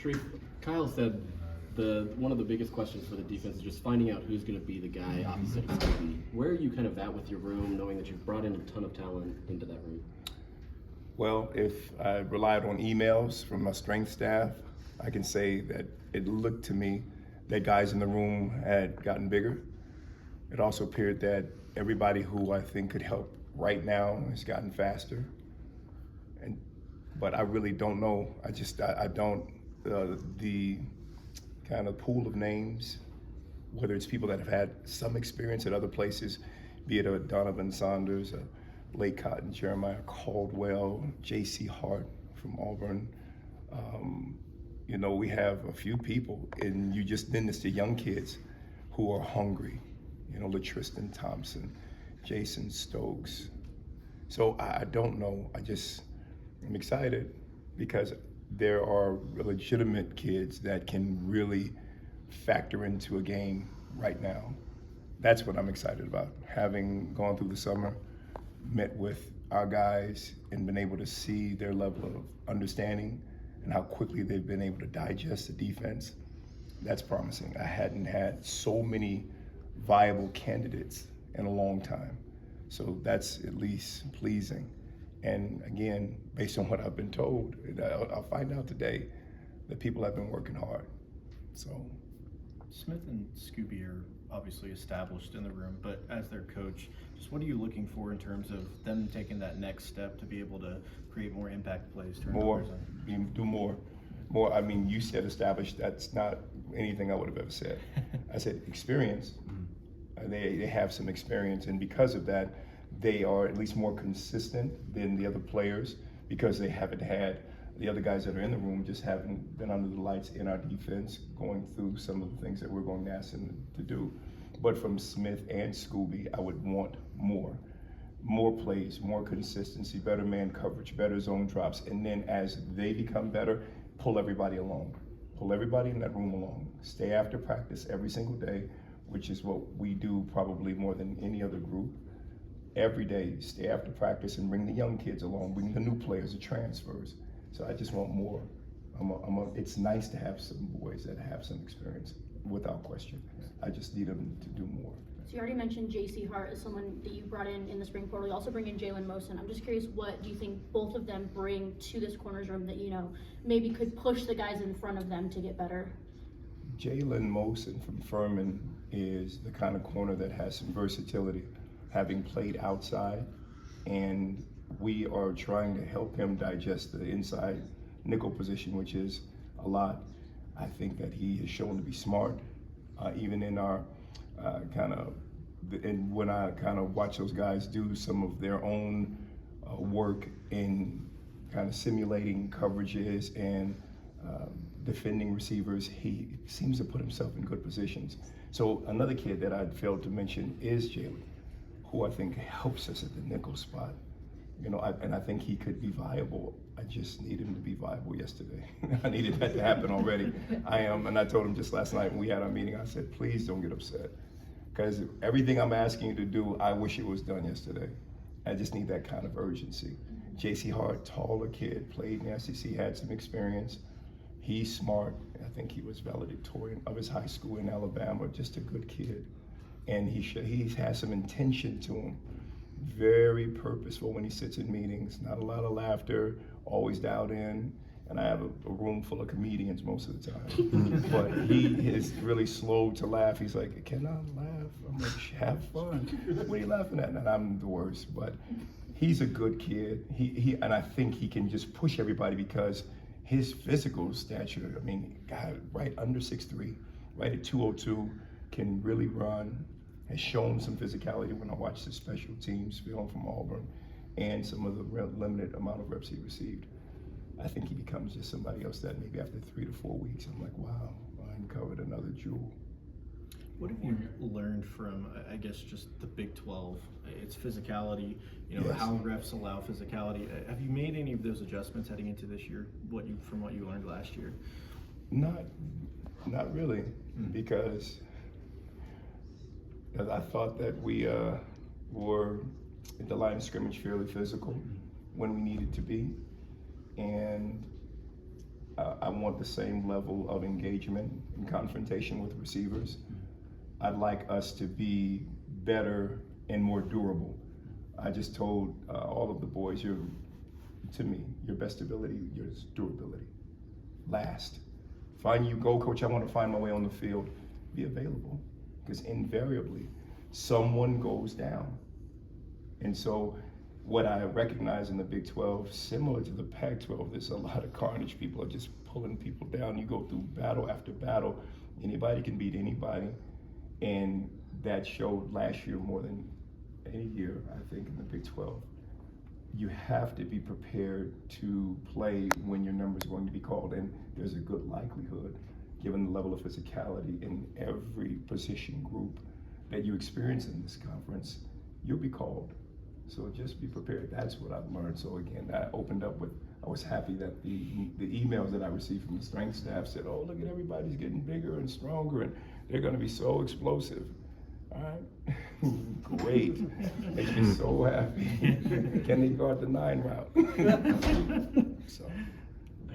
Sharrieff, Kyle said one of the biggest questions for the defense is just finding out who's going to be the guy opposite Scooby. Where are you kind of at with your room, knowing that you've brought in a ton of talent into that room? Well, if I relied on emails from my strength staff, I can say that it looked to me that guys in the room had gotten bigger. It also appeared that everybody who I think could help right now has gotten faster. But I really don't know. I don't, the kind of pool of names, whether it's people that have had some experience at other places, be it a Donovan Saunders, a Lake Cotton, Jeremiah Caldwell, J.C. Hart from Auburn. You know, we have a few people, and you just then it's the young kids who are hungry. You know, LaTristan Thompson, Jason Stokes. So I don't know. I'm excited because there are legitimate kids that can really factor into a game right now. That's what I'm excited about. Having gone through the summer, met with our guys and been able to see their level of understanding and how quickly they've been able to digest the defense, that's promising. I hadn't had so many viable candidates in a long time. So that's at least pleasing. And again, based on what I've been told, I'll find out today that people have been working hard. So Smith and Scooby are obviously established in the room, but as their coach, just what are you looking for in terms of them taking that next step to be able to create more impact plays? Do more. I mean, you said established. That's not anything I would have ever said. I said experience. They have some experience, and because of that, they are at least more consistent than the other players because they haven't had the other guys that are in the room just haven't been under the lights in our defense going through some of the things that we're going to ask them to do. But from Smith and Scooby, I would want more plays, more consistency, better man coverage, better zone drops, and then as they become better, pull everybody along. Pull everybody in that room along. Stay after practice every single day, which is what we do probably more than any other group. Every day, stay after practice and bring the young kids along, bring the new players, the transfers. So I just want more. It's nice to have some boys that have some experience, without question. I just need them to do more. So you already mentioned J.C. Hart as someone that you brought in the spring portal. You also bring in Jalen Mosin. I'm just curious, what do you think both of them bring to this corners room that, you know, maybe could push the guys in front of them to get better? Jalen Mosin from Furman is the kind of corner that has some versatility, having played outside, and we are trying to help him digest the inside nickel position, which is a lot. I think that he has shown to be smart, even in our and when I kind of watch those guys do some of their own work in kind of simulating coverages and defending receivers, he seems to put himself in good positions. So another kid that I failed to mention is Jalen, who I think helps us at the nickel spot. You know, and I think he could be viable. I just need him to be viable yesterday. I needed that to happen already. And I told him just last night when we had our meeting, I said, please don't get upset. Because everything I'm asking you to do, I wish it was done yesterday. I just need that kind of urgency. J.C. Hart, taller kid, played in the SEC, had some experience. He's smart. I think he was valedictorian of his high school in Alabama, just a good kid. And he has some intention to him. Very purposeful when he sits in meetings, not a lot of laughter, always dialed in. And I have a room full of comedians most of the time. But he is really slow to laugh. He's like, can I laugh? I'm like, have fun. What are you laughing at? And I'm the worst, but he's a good kid. And I think he can just push everybody because his physical stature, I mean, God, right under 6'3", right at 202, can really run. Has shown some physicality when I watched the special teams film from Auburn and some of the limited amount of reps he received. I think he becomes just somebody else that maybe after 3 to 4 weeks, I'm like, wow, I uncovered another jewel. What have you learned from, I guess, just the Big 12? Its physicality, you know, yes. How refs allow physicality. Have you made any of those adjustments heading into this year, from what you learned last year? Not really, because I thought that we were at the line of scrimmage fairly physical when we needed to be. And I not want the same level of engagement and confrontation with receivers. I'd like us to be better and more durable. I just told all of the boys, to me, your best ability, your durability. Last. Find you, go coach, I want to find my way on the field. Be available, because invariably, someone goes down. And so what I recognize in the Big 12, similar to the Pac-12, there's a lot of carnage. People are just pulling people down. You go through battle after battle. Anybody can beat anybody. And that showed last year more than any year, I think, in the Big 12. You have to be prepared to play when your number is going to be called. And there's a good likelihood, given the level of physicality in every position group that you experience in this conference, you'll be called. So just be prepared. That's what I've learned. So again, I opened up with, I was happy that the emails that I received from the strength staff said, oh, look at everybody's getting bigger and stronger and they're gonna be so explosive. All right, great. Makes me so happy. Can they guard the 9 route? So.